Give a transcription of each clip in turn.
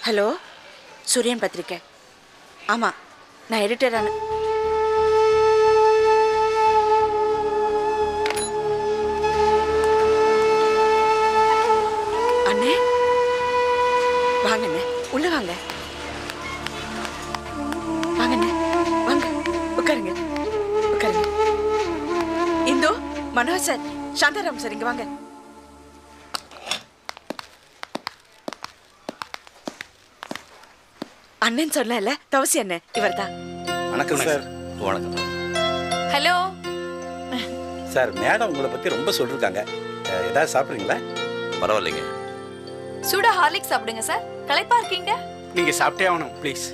Hello, சூரியன் பத்திரிக்கை. ஆமாம், நான் எடிட்டரான. அண்ணே வாங்கண்ணே, உள்ள வாங்க. வாங்கண்ணே, வாங்க, உட்காருங்க உட்காருங்க. இந்தோ மனோஜ் சார், சாந்தாராம் சார், இங்க வாங்க. அண்ணன் சொன்னல, தவசி அண்ணன் இவர் தான். வணக்கம் சார். வணக்கம். ஹலோ சார், மேடம் உங்களை பற்றி ரொம்ப சொல்லிருக்காங்க. ஏதாவது சாப்பிட்றீங்களா? பரவாயில்லைங்க. சூடா ஹார்லிக்ஸ் சாப்பிடுங்க சார். களைப்பா இருக்கீங்க. நீங்கள் சாப்பிட்டே ஆகணும் ப்ளீஸ்.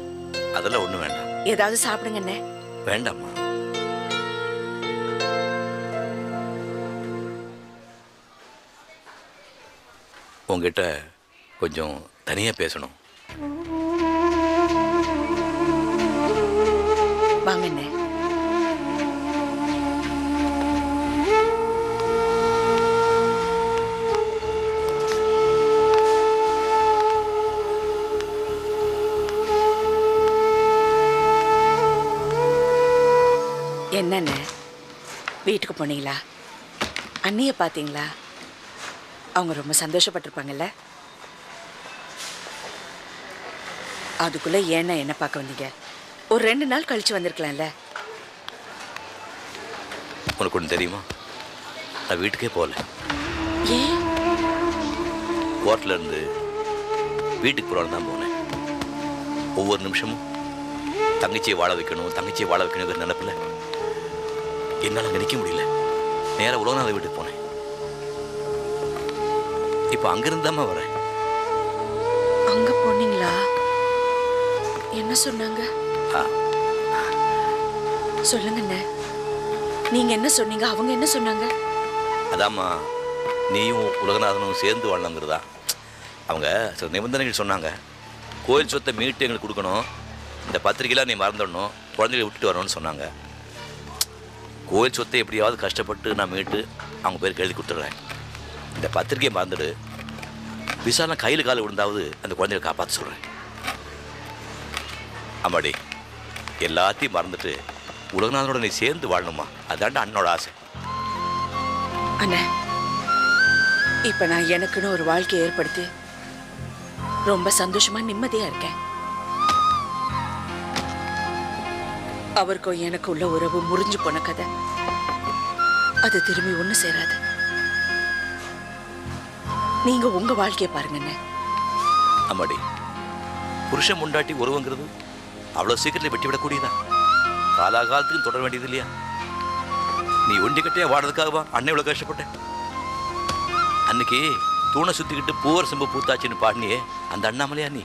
அதெல்லாம் ஒன்றும் வேண்டாம். ஏதாவது சாப்பிடுங்க அண்ணே. வேண்டாம்மா. உங்ககிட்ட கொஞ்சம் தனியாக பேசணும். வாங்க அண்ணே. என்னண்ணே, வீட்டுக்கு போனீங்களா? அண்ணியை பார்த்தீங்களா? அவங்க ரொம்ப சந்தோஷப்பட்டிருப்பாங்கல்ல. அதுக்குள்ள ஏன்னா என்ன பார்க்க வந்தீங்க? ஒரு 2 நாள் கழிச்சு வந்திருக்கலாம்ல. உனக்கு ஒன்று தெரியுமா? நான் வீட்டுக்கே போகல. ஏன்? கோர்ட்ல இருந்து வீட்டுக்கு போகலான்னு தான் போனேன். ஒவ்வொரு நிமிஷமும் தங்கச்சியை வாழ வைக்கணும், தங்கச்சியை வாழ வைக்கணுங்கிற நினைப்பில் என்னால் அங்கே நிற்க முடியல. நேராக உலகநாத வீட்டுக்கு போனேன். இப்போ அங்கிருந்தாம வரேன். அங்க போனீங்களா? என்ன சொன்னாங்க? சொல்லுங்க. நீங்க என்ன சொன்னீங்க, அவங்க என்ன சொன்னாங்க? அதாம்மா, நீயும் உலகநாதனும் சேர்ந்து வாழலாங்கிறதா. அவங்க சில நிபந்தனைகள் சொன்னாங்க. கோயில் சொத்தை மீட்டு எங்களுக்கு கொடுக்கணும், இந்த பத்திரிக்கையெல்லாம் நீ மறந்துடணும், குழந்தைகளை விட்டுட்டு வரணும்னு சொன்னாங்க. கோயில் சொத்தை எப்படியாவது கஷ்டப்பட்டு நான் மீட்டு அவங்க பேருக்கு எழுதி கொடுத்துட்றேன். இந்த பத்திரிக்கையை மறந்துடு, விசாரணை கையில் காலை விழுந்தாவது அந்த குழந்தைகளை காப்பாற்ற சொல்கிறேன். அம்மாடி, எல்லாத்தையும் மறந்துட்டு உலகநாதனோட நீ சேர்ந்து வாழணுமா? அதாண்ட அண்ணனோட ஆசை. அண்ணா, இப்ப நான் எனக்குன்னு ஒரு வாழ்க்கையை ஏற்படுத்தி ரொம்ப சந்தோஷமா நிம்மதியா இருக்கேன். அவருக்கும் எனக்கு உள்ள உறவு முறிஞ்சு போன கதை, அது திரும்பி ஒண்ணு சேராது. நீங்க உங்க வாழ்க்கையை பாருங்க. அம்மாடி, புருஷன் முண்டாட்டி உறவுங்கிறது அவ்வளோ சீக்கிரத்தில் வெட்டி விடக்கூடியதா? காலாகாலத்துக்கும் தொடர வேண்டியது இல்லையா? நீ ஒண்டி கட்டியா வாடுறதுக்காகவா அன்னை இவ்வளோ கஷ்டப்பட்டேன்? அன்னைக்கு தூணை சுற்றிக்கிட்டு பூவர் செம்பு பூத்தாச்சின்னு பாடினியே, அந்த அண்ணாமலையா நீ?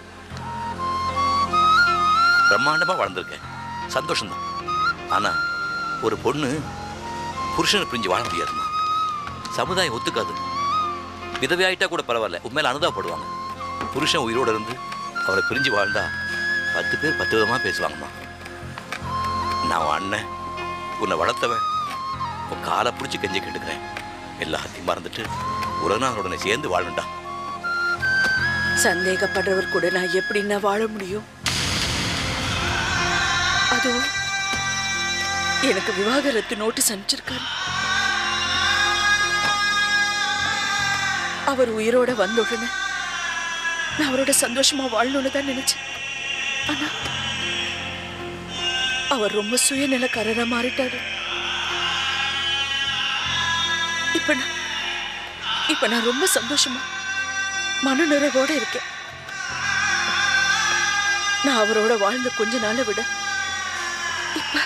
பிரம்மாண்டமாக வாழ்ந்திருக்கேன், சந்தோஷம்தான். ஆனால் ஒரு பொண்ணு புருஷனை பிரிஞ்சு வாழ முடியாதுமா. சமுதாயம் ஒத்துக்காது. விதவையாயிட்டா கூட பரவாயில்ல, உண்மையில அனுதாபப்படுவாங்க. புருஷன் உயிரோடு இருந்து அவரை பிரிஞ்சு வாழ்ந்தா 10 பேர் 10 விதமாக பேசுவாங்கம்மா. நான் உன் அண்ணன், உன்னை வளர்த்தவன், உன் காலை பிடிச்சி கெஞ்சி கேட்டுக்கிறேன். எல்லாத்தையும் மறந்துட்டு உலகநாதனுடனே சேர்ந்து வாழண்டா. சந்தேகப்படுறவர் கூட நான் எப்படின்னா வாழ முடியும்? அதுவும் எனக்கு விவாகரத்து நோட்டீஸ் அனுப்பிச்சிருக்காரு. அவர் உயிரோட வந்த உடனே நான் அவரோட சந்தோஷமா வாழணும்னு தான் நினைச்சேன். ஆனா அவர் ரொம்ப சுயநலக்காரரா மாறிட்டாரு. இப்ப நான் ரொம்ப சந்தோஷமா மனநிறைவோட இருக்கேன். நான் அவரோட வாழ்ந்த கொஞ்ச நாளை விட இப்ப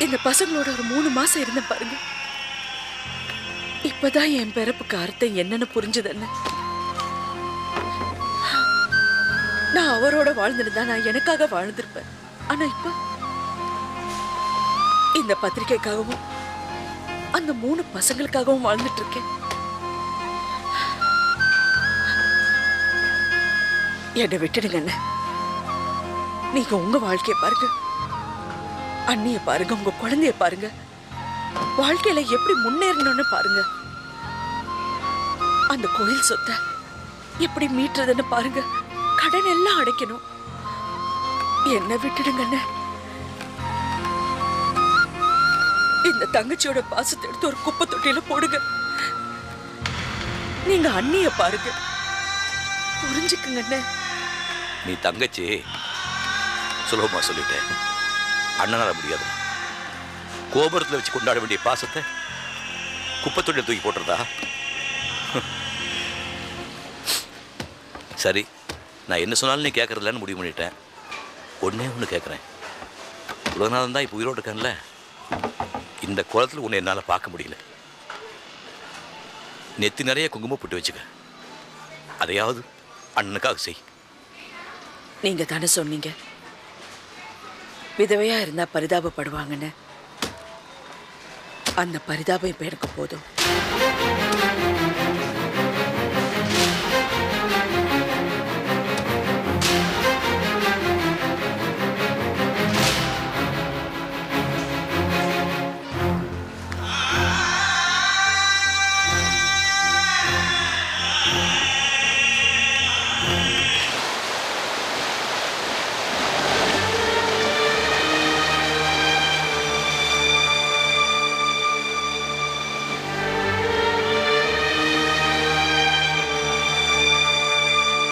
இந்த பசங்களோட ஒரு 3 மாசம் இருந்தேன் பாருங்க. இப்பதான் என் பிறப்புக்கு அர்த்தம் என்னன்னு புரிஞ்சுதுன்னு. நான் அவரோட வாழ்ந்திருந்தா நான் எனக்காக வாழ்ந்திருப்பேன். ஆனா இப்ப இந்த பத்திரிக்கைக்காகவும் அந்த 3 பசங்களுக்காகவும் வாழ்ந்துட்டு இருக்கேன். என்னை விட்டுடுங்க. நீங்க உங்க வாழ்க்கைய பாருங்க, அண்ணிய பாருங்க, உங்க குழந்தைய பாருங்க, வாழ்க்கையில எப்படி முன்னேறணும்னு பாருங்க. அந்த கோயில் சொத்தை எப்படி மீட்டுறதுன்னு பாருங்க. கடன் எல்லாம் அடைக்கணும். என்ன விட்டுடுங்கண்ணே. இந்த தங்கச்சியோட பாசத்தை எடுத்து ஒரு குப்பை தொட்டியில போடுங்க. நீங்க அண்ணிய பாருங்க, புரிஞ்சுக்குங்கண்ணே. நீ தங்கச்சி சுலபமா சொல்லிட்டேன். அண்ணனால முடியாது. கோபுரத்தில் வச்சு கொண்டாட வேண்டிய பாசத்தை குப்பத்தொட்டில தூக்கி போட்டுறதா? சரி, நான் என்ன சொன்னாலும் நீ கேட்கறதில்லன்னு முடிவு பண்ணிட்டேன். ஒன்னே ஒன்று கேட்குறேன். இவ்வளோ நாள் தான் இப்போ உயிரோடு இருக்கேன்ல, இந்த குளத்தில் உன்னை என்னால் பார்க்க முடியல. நெத்தி நிறைய குங்குமம் போட்டு வச்சுக்க. அதையாவது அண்ணனுக்காக செய். நீங்க தானே சொன்னீங்க விதவையா இருந்தா பரிதாபப்படுவாங்கன்னு. அந்த பரிதாபம் இப்ப எனக்கு போதும்.